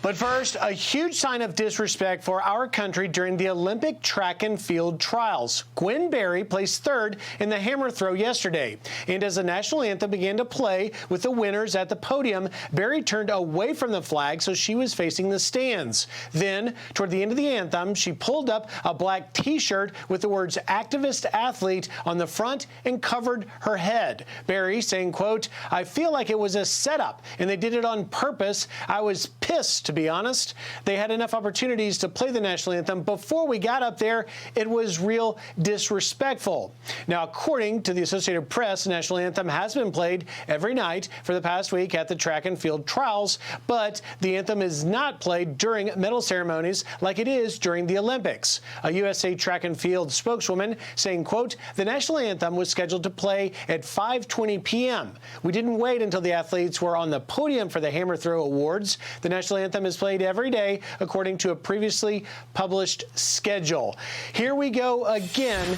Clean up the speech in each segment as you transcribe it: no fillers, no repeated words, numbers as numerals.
But first, a huge sign of disrespect for our country during the Olympic track and field trials. Gwen Berry placed third in the hammer throw yesterday. And as the national anthem began to play with the winners at the podium, Berry turned away from the flag so she was facing the stands. Then, toward the end of the anthem, she pulled up a black T-shirt with the words "activist athlete" on the front and covered her head. Berry saying, quote, "I feel like it was a setup and they did it on purpose. I was pissed, to be honest. They had enough opportunities to play the national anthem before we got up there. It was real disrespectful." Now, according to the Associated Press, the national anthem has been played every night for the past week at the track and field trials, but the anthem is not played during medal ceremonies like it is during the Olympics. A USA track and field spokeswoman saying, quote, "The national anthem was scheduled to play at 5:20 p.m. We didn't wait until the athletes were on the podium for the hammer throw awards. The national anthem is played every day according to a previously published schedule." Here we go again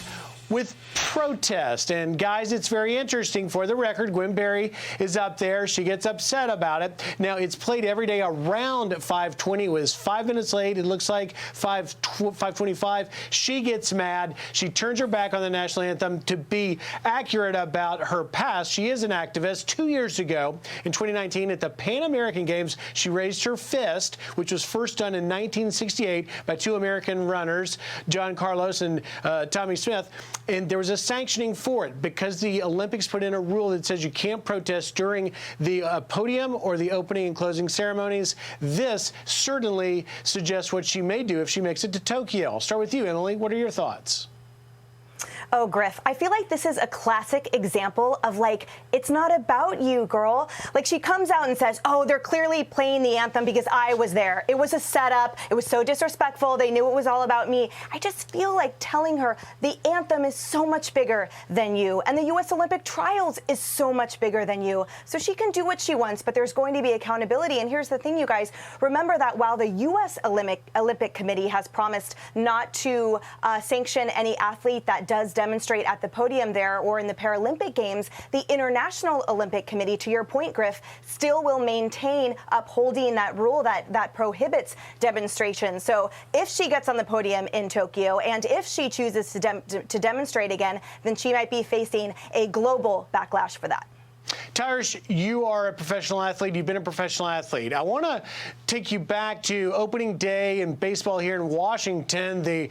with protest. And guys, it's very interesting. For the record, Gwen Berry is up there. She gets upset about it. Now, it's played every day around 5:20. It was 5 minutes late. It looks like 5:25. She gets mad. She turns her back on the national anthem. To be accurate about her past, she is an activist. 2 years ago, in 2019, at the Pan American Games, she raised her fist, which was first done in 1968 by two American runners, John Carlos and Tommie Smith. And there was a sanctioning for it because the Olympics put in a rule that says you can't protest during the podium or the opening and closing ceremonies. This certainly suggests what she may do if she makes it to Tokyo. I'll start with you, Emily. What are your thoughts? Oh, Griff, I feel like this is a classic example of, like, it's not about you, girl. Like, she comes out and says, oh, they're clearly playing the anthem because I was there. It was a setup. It was so disrespectful. They knew it was all about me. I just feel like telling her the anthem is so much bigger than you, and the U.S. Olympic trials is so much bigger than you. So she can do what she wants, but there's going to be accountability. And here's the thing, you guys. Remember that while the U.S. Olympic Committee has promised not to sanction any athlete that does demonstrate at the podium there or in the Paralympic Games, the International Olympic Committee, to your point, Griff, still will maintain upholding that rule that prohibits demonstration. So if she gets on the podium in Tokyo and if she chooses to demonstrate again, then she might be facing a global backlash for that. Tyrus, you are a professional athlete. You've been a professional athlete. I want to take you back to opening day in baseball here in Washington. The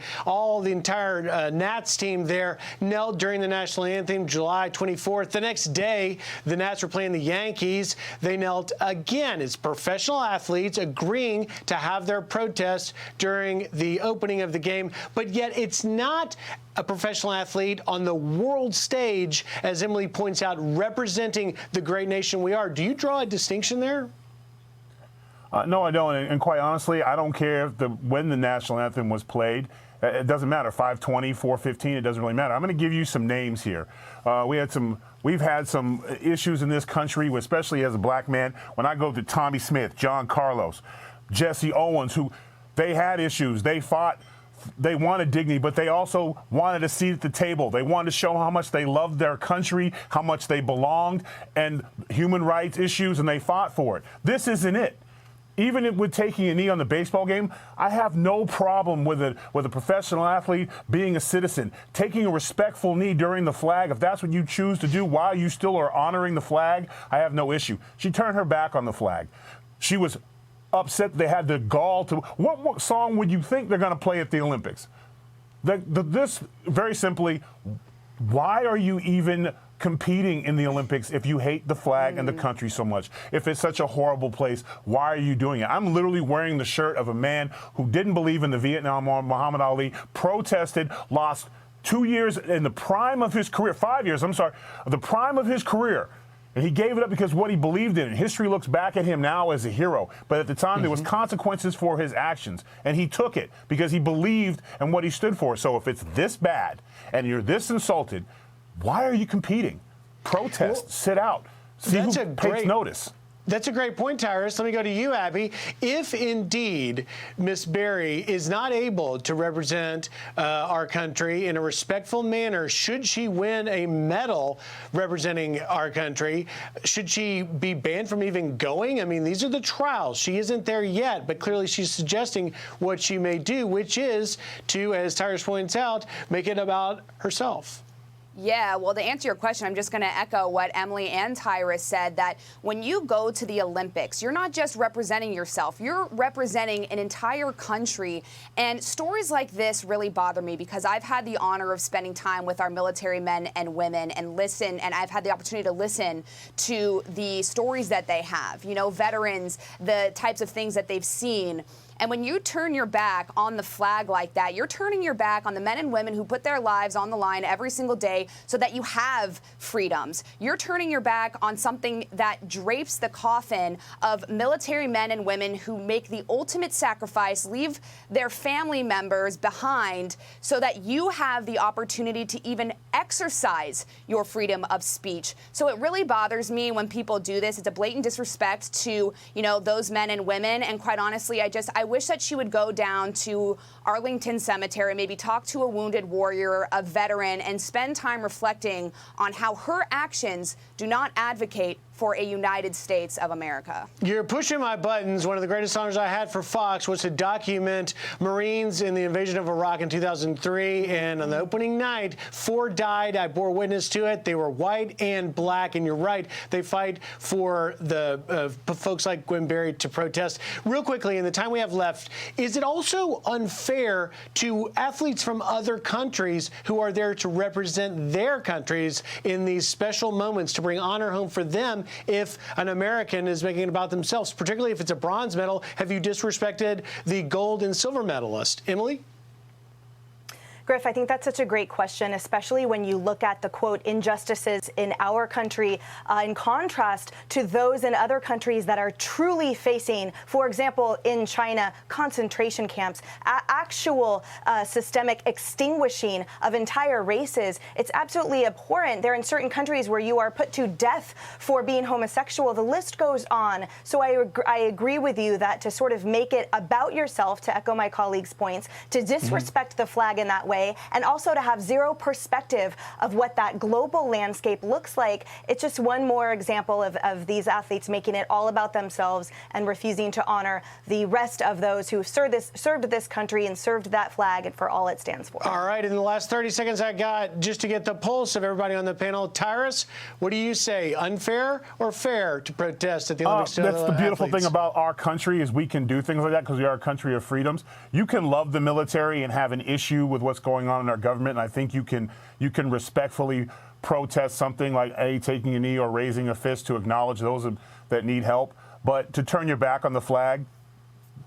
entire Nats team there knelt during the national anthem, July 24th. The next day, the Nats were playing the Yankees. They knelt again. It's professional athletes agreeing to have their protest during the opening of the game, but yet it's not a professional athlete on the world stage, as Emily points out, representing the great nation we are. Do you draw a distinction there? No, I don't. And quite honestly, I don't care when the national anthem was played. It doesn't matter. 5:20, 4:15, it doesn't really matter. I'm going to give you some names here. We've had some issues in this country, especially as a black man. When I go to Tommie Smith, John Carlos, Jesse Owens, who they had issues. They fought. They wanted dignity, but they also wanted a seat at the table. They wanted to show how much they loved their country, how much they belonged, and human rights issues, and they fought for it. This isn't it. Even with taking a knee on the baseball game, I have no problem with a professional athlete being a citizen, taking a respectful knee during the flag. If that's what you choose to do while you still are honoring the flag, I have no issue. She turned her back on the flag. She was upset they had the gall to. What song would you think they're going to play at the Olympics? This, very simply, why are you even competing in the Olympics if you hate the flag and the country so much? If it's such a horrible place, why are you doing it? I'm literally wearing the shirt of a man who didn't believe in the Vietnam War, Muhammad Ali, protested, lost 2 years in the prime of his career, 5 years, I'm sorry, the prime of his career. And he gave it up because of what he believed in. And history looks back at him now as a hero. But at the time, there was consequences for his actions. And he took it because he believed in what he stood for. So if it's this bad and you're this insulted, why are you competing? Protest, sit out, see who takes notice. That's a great point, Tyrus. Let me go to you, Abby. If indeed Miss Berry is not able to represent our country in a respectful manner, should she win a medal representing our country, should she be banned from even going? I mean, these are the trials. She isn't there yet, but clearly she's suggesting what she may do, which is to, as Tyrus points out, make it about herself. Yeah, well, to answer your question, I'm just going to echo what Emily and Tyrus said, that when you go to the Olympics, you're not just representing yourself, you're representing an entire country. And stories like this really bother me because I've had the honor of spending time with our military men and women and I've had the opportunity to listen to the stories that they have, you know, veterans, the types of things that they've seen. And when you turn your back on the flag like that, you're turning your back on the men and women who put their lives on the line every single day so that you have freedoms. You're turning your back on something that drapes the coffin of military men and women who make the ultimate sacrifice, leave their family members behind so that you have the opportunity to even exercise your freedom of speech. So it really bothers me when people do this. It's a blatant disrespect to, you know, those men and women. And quite honestly, I wish that she would go down to Arlington Cemetery, maybe talk to a wounded warrior, a veteran, and spend time reflecting on how her actions do not advocate for a United States of America. You're pushing my buttons. One of the greatest honors I had for Fox was to document Marines in the invasion of Iraq in 2003. And on the opening night, 4 died. I bore witness to it. They were white and black. And you're right, they fight for the folks like Gwen Berry to protest. Real quickly, in the time we have left, is it also unfair to athletes from other countries who are there to represent their countries in these special moments to bring honor home for them if an American is making it about themselves, particularly if it's a bronze medal? Have you disrespected the gold and silver medalist? Emily? Griff, I think that's such a great question, especially when you look at the, quote, injustices in our country in contrast to those in other countries that are truly facing, for example, in China, concentration camps, actual systemic extinguishing of entire races. It's absolutely abhorrent. They're in certain countries where you are put to death for being homosexual. The list goes on. So I agree with you that to sort of make it about yourself, to echo my colleagues' points, to disrespect the flag in that way, and also to have zero perspective of what that global landscape looks like. It's just one more example of these athletes making it all about themselves and refusing to honor the rest of those who served this country and served that flag and for all it stands for. All right, in the last 30 seconds I got, just to get the pulse of everybody on the panel, Tyrus, what do you say? Unfair or fair to protest at the Olympics? That's the beautiful thing about our country is we can do things like that because we are a country of freedoms. You can love the military and have an issue with what's going on in our government, and I think you can respectfully protest something like taking a knee or raising a fist to acknowledge those that need help. But to turn your back on the flag,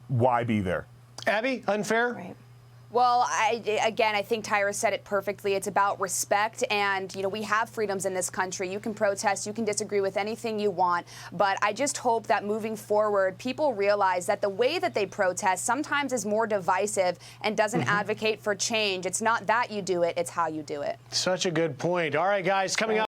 why be there? Abby, unfair? Right. Well, I think Tyrus said it perfectly. It's about respect, and you know we have freedoms in this country. You can protest, you can disagree with anything you want, but I just hope that moving forward, people realize that the way that they protest sometimes is more divisive and doesn't advocate for change. It's not that you do it; it's how you do it. Such a good point. All right, guys, coming up.